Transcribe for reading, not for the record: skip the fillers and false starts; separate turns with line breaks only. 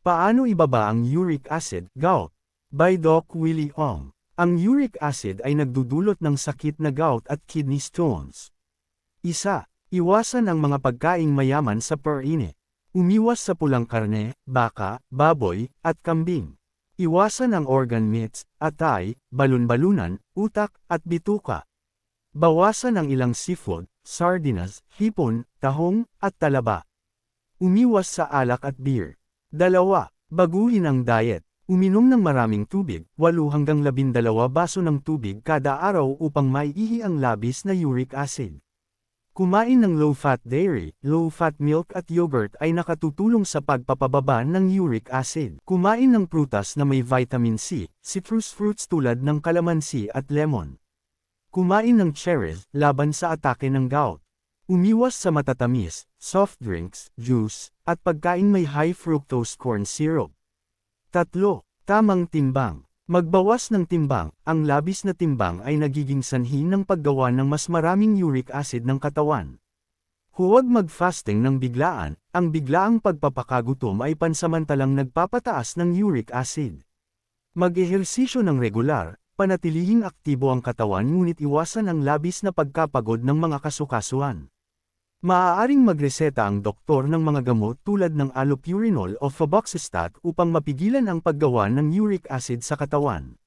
Paano ibaba ang uric acid, gout? By Doc Willie Ong. Ang uric acid ay nagdudulot ng sakit na gout at kidney stones. Isa, iwasan ang mga pagkaing mayaman sa protein. Umiwas sa pulang karne, baka, baboy, at kambing. Iwasan ang organ meats, atay, balon-balunan, utak, at bituka. Bawasan ang ilang seafood, sardinas, hipon, tahong, at talaba. Umiwas sa alak at beer. 2. Baguhin ang diet. Uminom ng maraming tubig, 8 hanggang 12 baso ng tubig kada araw upang maiihi ang labis na uric acid. Kumain ng low-fat dairy, low-fat milk at yogurt ay nakatutulong sa pagpapababa ng uric acid. Kumain ng prutas na may vitamin C, citrus fruits tulad ng kalamansi at lemon. Kumain ng cherries, laban sa atake ng gout. Umiwas sa matatamis, soft drinks, juice, at pagkain may high fructose corn syrup. 3. Tamang timbang. Magbawas ng timbang. Ang labis na timbang ay nagiging sanhi ng paggawa ng mas maraming uric acid ng katawan. Huwag mag-fasting ng biglaan. Ang biglaang pagpapakagutom ay pansamantalang nagpapataas ng uric acid. Mag-ehersisyo ng regular. Panatilihing aktibo ang katawan ngunit iwasan ang labis na pagkapagod ng mga kasukasuan. Maaaring magreseta ang doktor ng mga gamot tulad ng allopurinol o febuxostat upang mapigilan ang paggawa ng uric acid sa katawan.